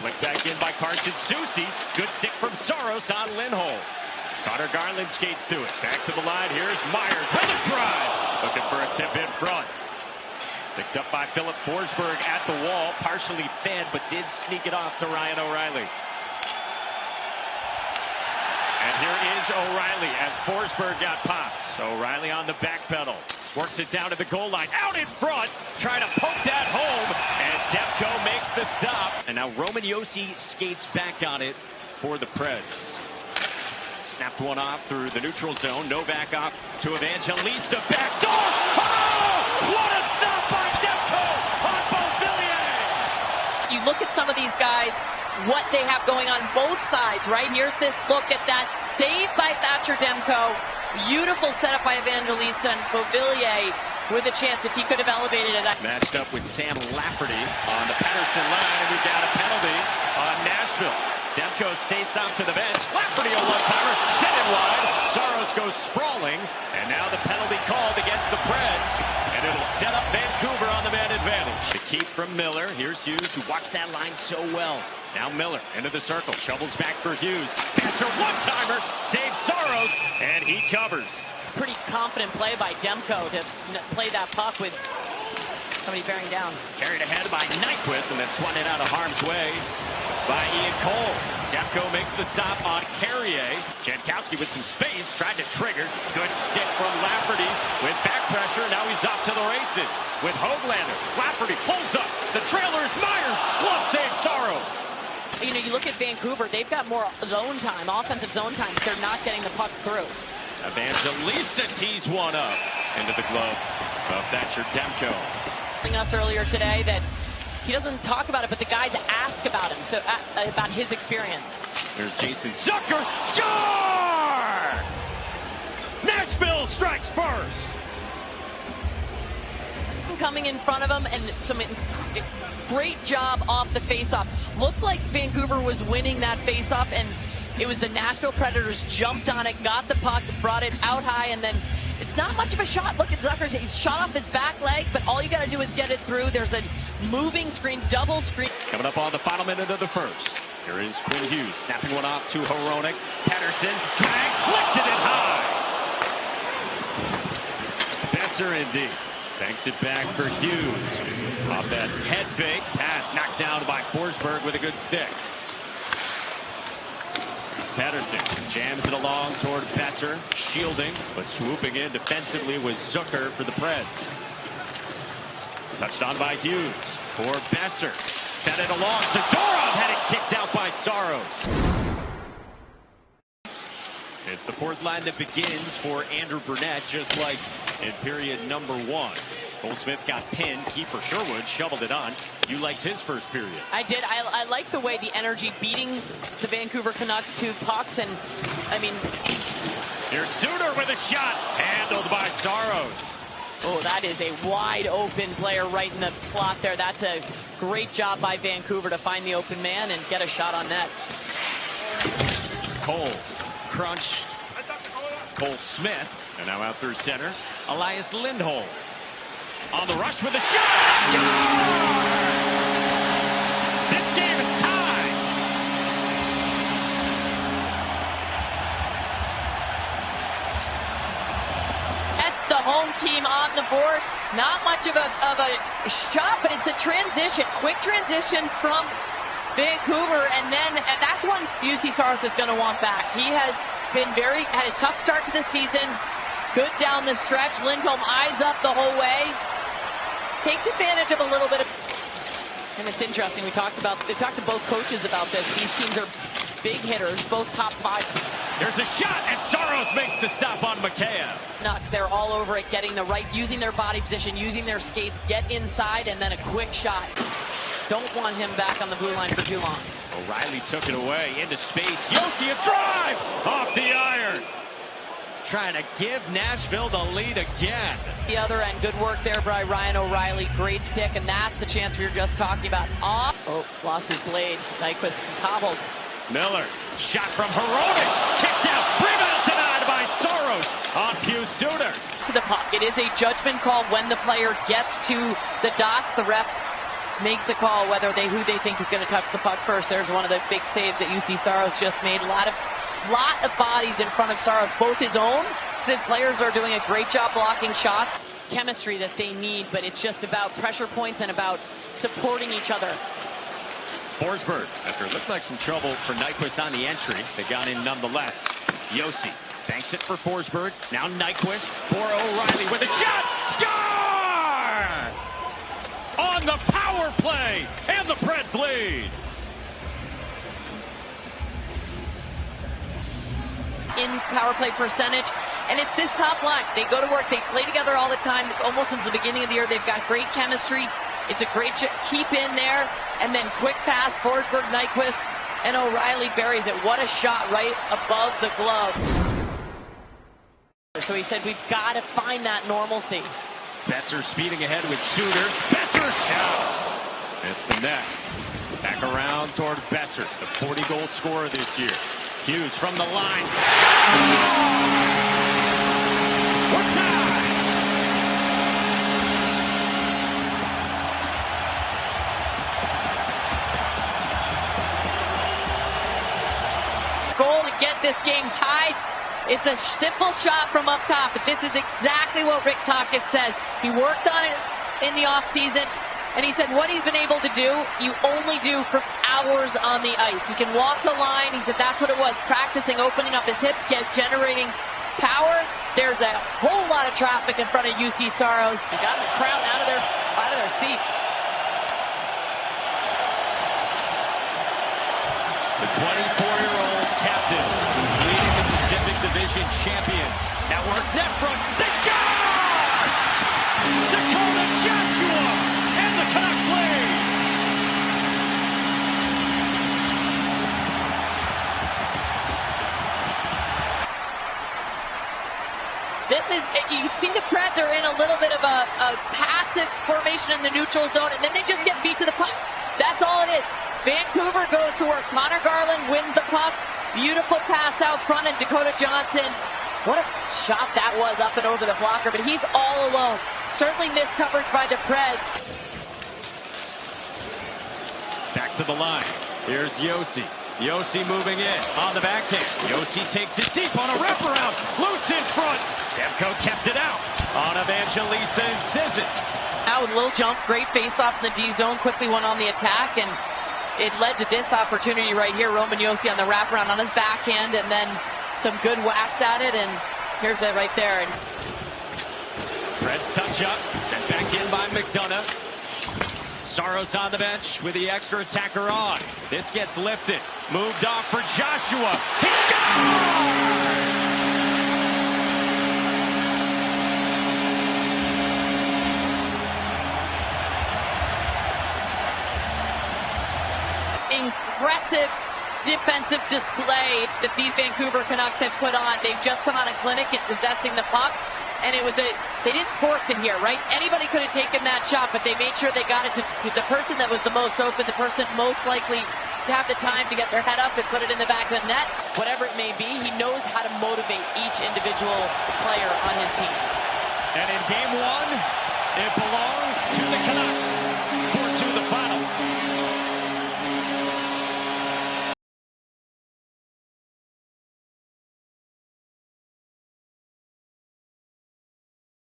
Flicked back in by Carson Soucy. Good stick from Saros on Lindholm. Connor Garland skates to it. Back to the line. Here's Myers with a drive. Looking for a tip in front. Picked up by Philip Forsberg at the wall. Partially fed, but did sneak it off to Ryan O'Reilly. And here is O'Reilly as Forsberg got popped. O'Reilly on the back pedal. Works it down to the goal line. Out in front. Trying to poke that home. And Demko makes the stop. And now Roman Josi skates back on it for the Preds. Snapped one off through the neutral zone. Novak off to Evangelista. Back door. Oh! What a stop by Demko on Beauvillier. You look at some of these guys, what they have going on both sides, right? Here's this look at that save by Thatcher Demko. Beautiful setup by Evangelista, and Beauvillier with a chance if he could have elevated it. Matched up with Sam Lafferty on the Pettersson line, and we've got a penalty on Nashville. Demko stays off to the bench. Lafferty a one-timer, sent it wide. Saros goes sprawling, and now the penalty called against the Preds, and it'll set up Vancouver on the man advantage. The keep from Miller. Here's Hughes, who walks that line so well. Now Miller into the circle, shovels back for Hughes. That's a one-timer, saves Saros, and he covers. Pretty confident play by Demko to play that puck with somebody bearing down. Carried ahead by Nyquist, and then swung it out of harm's way by Ian Cole. Demko makes the stop on Carrier. Jankowski with some space, tried to trigger. Good stick from Lafferty with back pressure. Now he's off to the races with Höglander. Lafferty pulls up. The trailer is Myers. Glove save Saros. You know, you look at Vancouver, they've got more zone time, offensive zone time, but they're not getting the pucks through. Evangelista tees one up into the glove of Thatcher Demko. Us earlier today that he doesn't talk about it, but the guys ask about him, so about his experience. There's Jason Zucker. Score! Nashville strikes first. Coming in front of him, and some great job off the faceoff. Looked like Vancouver was winning that faceoff, and it was the Nashville Predators jumped on it, got the puck, brought it out high, and then it's not much of a shot. Look at Zucker. He's shot off his back leg, but all you got to do is get it through. There's a moving screen, double screen. Coming up on the final minute of the first. Here is Quinn Hughes snapping one off to Hronek. Pettersson drags, lifted it high. Besser indeed. Banks it back for Hughes. Off that head fake. Pass knocked down by Forsberg with a good stick. Pettersson jams it along toward Besser, shielding, but swooping in defensively was Zucker for the Preds. Touched on by Hughes for Besser. Fed it along. Zadorov had it kicked out by Saros. It's the fourth line that begins for Andrew Burnett, just like in period number one. Cole Smith got pinned. Kiefer Sherwood shoveled it on. You liked his first period. I did. I liked the way the energy beating the Vancouver Canucks to pucks. And, I mean... Here's Suter with a shot. Handled by Saros. Oh, that is a wide open player right in the slot there. That's a great job by Vancouver to find the open man and get a shot on net. Cole crunched Cole Smith. And now out through center, Elias Lindholm. On the rush with a shot! Score! This game is tied. That's the home team on the board. Not much of a shot, but it's a transition. Quick transition from Vancouver, and that's when UC Saros is going to want back. He has been had a tough start to the season. Good down the stretch. Lindholm eyes up the whole way. Takes advantage of a little bit of... And it's interesting. We talked to both coaches about this. These teams are big hitters, both top five. There's a shot, and Saros makes the stop on Mikheyev. Nucks, they're all over it, getting the right, using their body position, using their skates, get inside, and then a quick shot. Don't want him back on the blue line for too long. O'Reilly took it away into space. Josi a drive off the iron. Trying to give Nashville the lead again. The other end, good work there by Ryan O'Reilly. Great stick, and that's the chance we were just talking about. Off. Oh, lost his blade. Nyquist is hobbled. Miller, shot from Hronek. Kicked out. Rebound denied by Saros on Pius Suter. To the puck. It is a judgment call when the player gets to the dots. The ref makes the call who they think is going to touch the puck first. There's one of the big saves that UC Saros just made. A lot of bodies in front of Saros, both his own. His players are doing a great job blocking shots. Chemistry that they need, but it's just about pressure points and about supporting each other. Forsberg, after it looked like some trouble for Nyquist on the entry, they got in nonetheless. Yossi banks it for Forsberg. Now Nyquist for O'Reilly with a shot. Score! On the power play, and the Preds lead. In power play percentage, and it's this top line. They go to work. They play together all the time. Almost since the beginning of the year, they've got great chemistry. It's a great keep in there, and then quick pass, Forsberg, Nyquist, and O'Reilly buries it. What a shot right above the glove. So he said, we've got to find that normalcy. Besser speeding ahead with Suter. Besser shot. Missed the net. Back around toward Besser, the 40-goal scorer this year. Hughes from the line. We're tied. Goal to get this game tied. It's a simple shot from up top, but this is exactly what Rick Tocchet says. He worked on it in the offseason, and he said what he's been able to do, you only do for hours on the ice. He can walk the line. He said that's what it was, practicing opening up his hips, generating power. There's a whole lot of traffic in front of UC Saros. He got the crowd out of their seats. The 24-year-old captain leading the Pacific Division champions. Now work net front. They score! Dakota Joshua and the Canucks lead. You can see the Preds are in a little bit of a passive formation in the neutral zone, and then they just get beat to the puck. That's all it is. Vancouver goes to work. Connor Garland wins the puck. Beautiful pass out front, and Dakota Johnson. What a shot that was up and over the blocker, but he's all alone. Certainly missed coverage by the Preds. Back to the line. Here's Yossi. Yossi moving in on the backhand. Yossi takes it deep on a wraparound. Loose in front. Demko kept it out on Evangelista and Sissons. Now with a little jump, great face-off in the D zone. Quickly went on the attack, and it led to this opportunity right here. Roman Yossi on the wraparound on his backhand, and then some good whacks at it, and here's it right there. And Preds touch up, sent back in by McDonough. Saros on the bench with the extra attacker on. This gets lifted, moved off for Joshua. He scores! Impressive defensive display that these Vancouver Canucks have put on. They've just come on a clinic at possessing the puck, and they didn't force it here, right? Anybody could have taken that shot, but they made sure they got it to the person that was the most open, the person most likely to have the time to get their head up and put it in the back of the net. Whatever it may be, he knows how to motivate each individual player on his team. And in game one, it belongs to the Canucks.